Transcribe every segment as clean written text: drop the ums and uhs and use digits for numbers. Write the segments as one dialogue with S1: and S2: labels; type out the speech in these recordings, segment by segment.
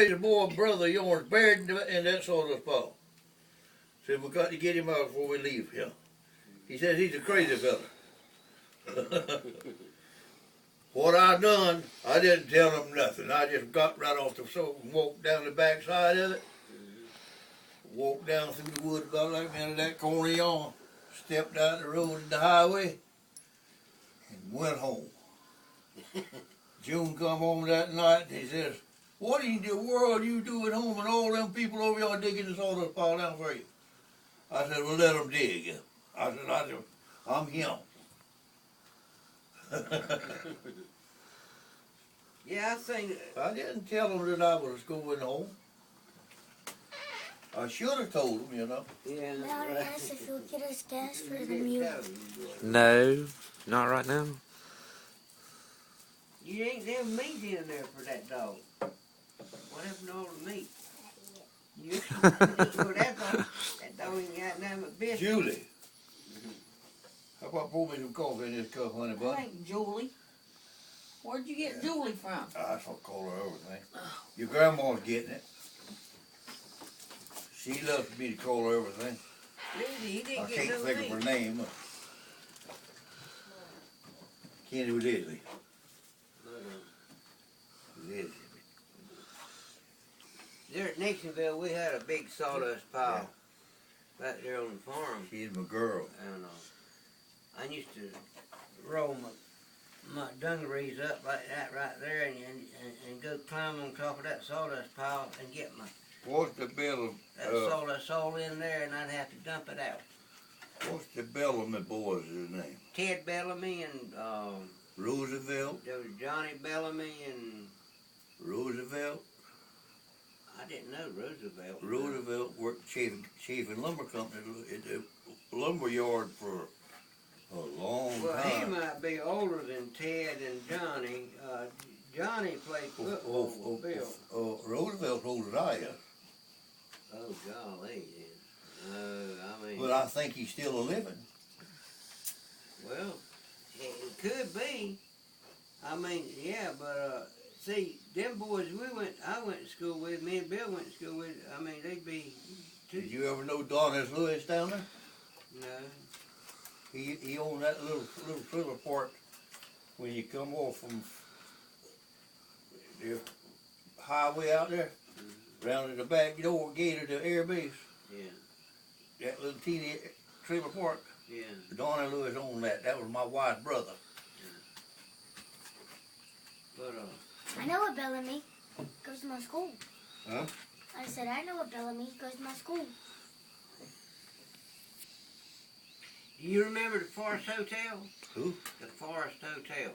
S1: Crazy boy, brother of yours, buried in that sawdust pile. Said, we got to get him out before we leave here. He says he's a crazy fella. What I done, I didn't tell him nothing. I just got right off the sofa and walked down the back side of it. Walked down through the woods about like into that corner yawn. Stepped out the road to the highway and went home. June come home that night and he says, what in the world you doing home and all them people over there digging this sawdust pile down for you? I said, well, let them dig. I said, I'm him.
S2: Yeah, I seen it.
S1: I didn't tell them that I was going home. I should have told them, you know.
S2: Yeah.
S3: Now I asked if you'll get us gas for the mule.
S4: No, not right now.
S2: You ain't never meat in there for that dog. What happened to all the meat? You, well, that dog ain't got nothing but biscuits.
S1: Julie, how about pour me some coffee in this cup, honey
S5: That
S1: bun?
S5: ain't Julie. Where'd you get Julie from?
S1: I shall call her everything. Your grandma's getting it. She loves me to call her everything.
S2: Lizzie, you
S1: I
S2: didn't get
S1: can't
S2: no
S1: think of
S2: meat.
S1: her name. Kenny with Leslie. Leslie.
S2: There at Nixonville, we had a big sawdust pile back there on the farm.
S1: She's my girl.
S2: And I used to roll my dungarees up like that right there and go climb on top of that sawdust pile and get my
S1: What's the bill
S2: that
S1: of,
S2: sawdust all in there, and I'd have to dump it out.
S1: what's the Bellamy boy's name?
S2: Ted Bellamy and
S1: Roosevelt?
S2: there was Johnny Bellamy and
S1: Roosevelt?
S2: I didn't know Roosevelt.
S1: Roosevelt worked chief in lumber company at the lumber yard for a long
S2: Well, he
S1: time.
S2: might be older than Ted and Johnny. Johnny played football with Bill.
S1: Roosevelt's older than I am.
S2: Oh, golly. I mean,
S1: But I think he's still a living.
S2: well, it could be. I mean, yeah, but see, them boys I went to school with, me and Bill went to school with, I mean, they'd be two.
S1: Did you ever know Chest Louis down there?
S2: No.
S1: He owned that little trailer park when you come off from the highway out there, round to the back door gate of the air base.
S2: Yeah.
S1: That little teeny trailer park.
S2: Yeah.
S1: Donnie Lewis owned that. That was my wife's brother.
S2: But
S3: I know a Bellamy goes to my school.
S1: Huh?
S3: I said, I know a Bellamy goes to my school.
S2: do you remember the Forest Hotel?
S1: Who?
S2: The Forest Hotel.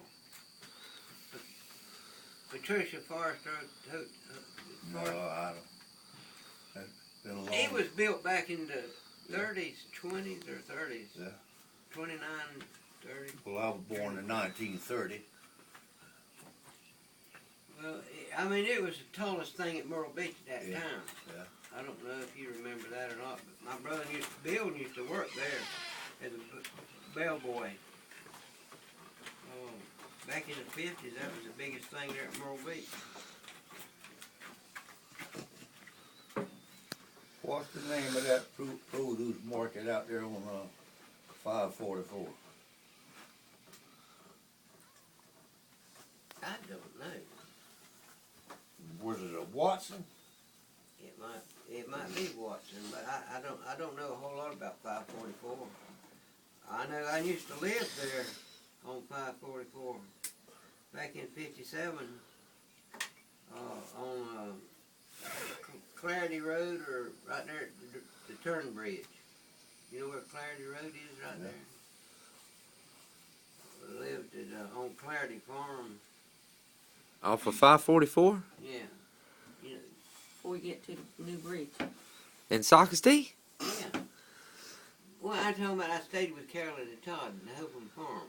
S2: Patricia Forest Hotel.
S1: No, I don't. That's been a long
S2: It was built back in the 30s, 20s or 30s.
S1: Yeah.
S2: 29, 30.
S1: Well, I was born in 1930.
S2: Well, I mean, it was the tallest thing at Myrtle Beach at that
S1: Yeah.
S2: time.
S1: Yeah.
S2: I don't know if you remember that or not, but my brother Bill used to work there as a bellboy. Back in the 50s, that was the biggest thing there at Myrtle Beach.
S1: What's the name of that produce market out there on 544?
S2: I don't know.
S1: Was it a Watson?
S2: It might be Watson, but I don't know a whole lot about 544. I know I used to live there on 544 back in 57 on Clarity Road or right there at the Turn Bridge. You know where Clarity Road is right there? I lived at, on Clarity Farm.
S4: Off of 544
S2: Yeah. You know,
S5: Before we get to the new bridge.
S4: in Socastee?
S2: yeah. Well, I told him I stayed with Carolyn and Todd in the Hopeland Farm.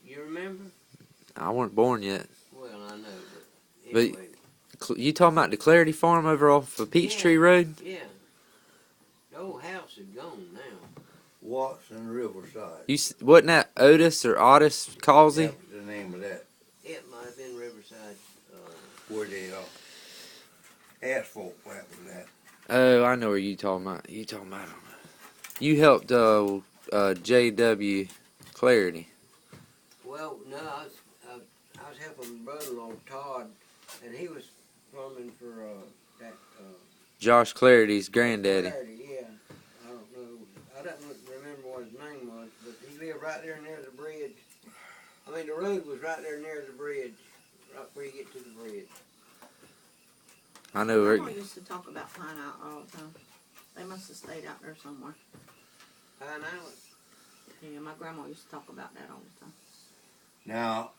S2: You remember?
S4: I wasn't born yet.
S2: Well, I know, but
S4: But-
S2: anyway.
S4: You talking about the Clarity Farm over off of Peachtree Road?
S2: Yeah. The old house is gone now.
S1: Watson Riverside.
S4: Wasn't that Otis or Otis Causey?
S1: That was the name of that.
S2: It might have been Riverside.
S1: where the asphalt plant was at.
S4: Oh, I know where you talking about. You helped J.W. Clarity.
S2: Well, no, I was helping my brother-in-law Todd, and he was plumbing for that.
S4: Josh Clarity's granddaddy.
S2: Clarity, yeah. I don't know. I don't remember what his name was, but he lived right there near the bridge. I mean, the road was right there near the bridge, right where you get to the bridge.
S4: I know where.
S5: Grandma used to talk about Pine Island all the time. They must have stayed out there somewhere.
S2: Pine Island.
S5: Yeah, my grandma used to talk about that all the time.
S1: Now,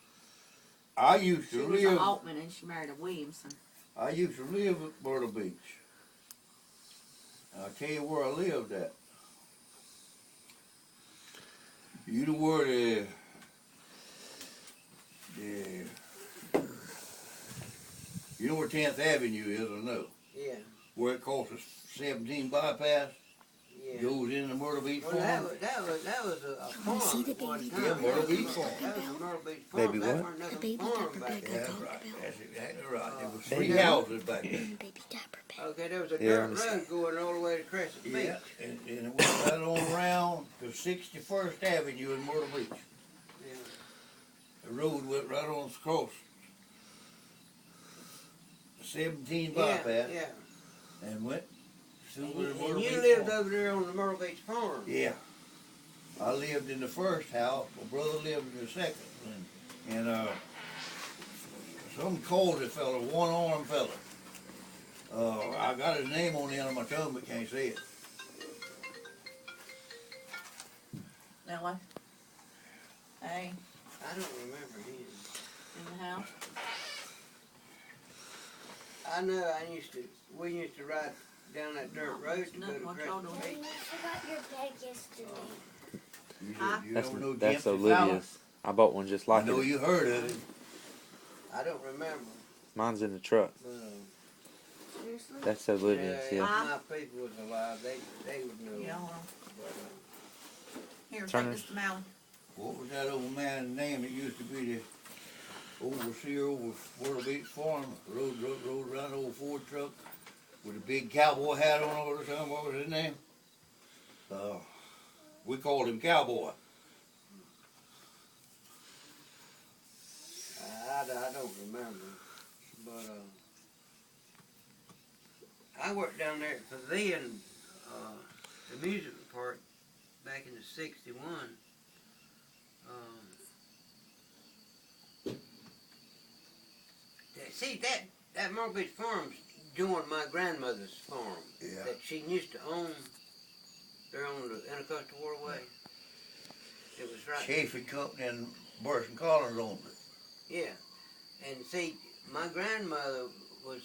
S1: I used
S5: She
S1: to
S5: was a
S1: live.
S5: Altman and she married a Williamson.
S1: I used to live at Myrtle Beach. I'll tell you where I lived at. You know where the you know where 10th Avenue is, I know.
S2: Yeah,
S1: Where it crosses 17 bypass,
S2: yeah.
S1: goes into Myrtle Beach
S2: Well,
S1: Farm.
S2: that was a farm.
S3: see the
S2: at one
S3: baby
S2: time.
S1: Yeah, Myrtle Beach
S2: That was
S1: Farm.
S2: a Myrtle Beach farm.
S4: Baby
S2: That
S4: what?
S2: weren't
S3: The
S2: nothing
S3: baby
S2: farm
S3: diaper
S2: back
S3: bag.
S2: then.
S1: That's right. That's exactly right. There was
S2: Baby
S1: 3 houses back there.
S3: Baby diaper bag.
S2: Okay, there was a
S4: Yeah, I
S2: dirt
S4: understand.
S2: road going all the way to Crescent Beach.
S1: Yeah, and it went right on around to 61st Avenue in Myrtle Beach.
S2: Yeah.
S1: The road went right on across 17
S2: Yeah,
S1: bypass
S2: yeah.
S1: and went through
S2: And
S1: the
S2: you,
S1: Myrtle
S2: and
S1: Beach
S2: you lived
S1: Farm.
S2: over there on the Myrtle Beach farm.
S1: Yeah. I lived in the first house. My brother lived in the second. And some called the fella, one-armed fella. I got his name on the end of my tongue, but can't say it.
S5: Now what? Hey,
S2: I don't remember him.
S5: in the house?
S2: I know we used to ride down that dirt road to go to
S5: What y'all
S2: Crescent
S5: doing?
S2: Beach.
S3: I forgot your bag yesterday.
S5: Huh?
S1: You
S4: That's
S1: don't know
S4: that's
S1: Jim Fowler?
S4: Olivia's. I bought one just
S1: I
S4: like
S1: know
S4: it.
S1: you heard of it.
S2: I don't remember.
S4: Mine's in the truck.
S2: But,
S5: Seriously?
S4: That's Olivia's.
S2: if
S4: Yeah.
S2: my people was alive, they would know.
S5: Yeah, hold on.
S2: But,
S5: Here,
S4: Turn
S5: take
S4: this-
S5: this to Malin.
S1: What was that old man's name that used to be the overseer over Myrtle Beach Farm? Rode around the old Ford truck with a big cowboy hat on all the time. What was his name? We called him Cowboy.
S2: I don't remember. But I worked down there at Pavilion, the music park, back in the '61. See that Myrtle Beach Farm joined my grandmother's farm
S1: Yeah.
S2: that she used to own there on the Intercoastal Waterway. It was right.
S1: Chafing Company and Burson Collins owned it.
S2: Yeah, and see, my grandmother was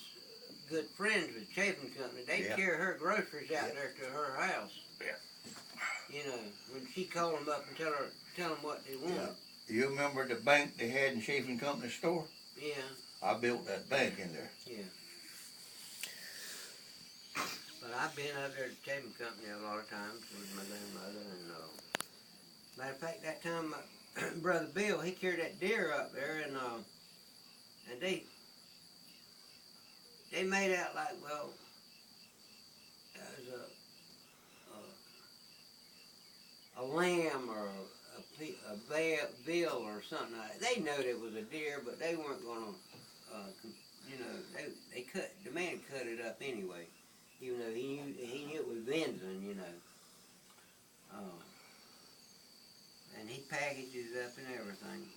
S2: good friends with Chafing Company. They
S1: Yeah.
S2: carry her groceries out there to her house.
S1: Yeah.
S2: You know, when she called them up and tell them what they wanted.
S1: You remember the bank they had in Chafing Company's store?
S2: Yeah,
S1: I built that bank in there.
S2: yeah. But I've been up there to Chafing Company a lot of times with my grandmother, and matter of fact, that time my brother Bill, he carried that deer up there, and they made out like, well, there's a lamb or a veal or something like that. They knowed it was a deer, but they weren't gonna, they cut, the man cut it up anyway, even though he knew it was venison, you know. And he packages it up and everything.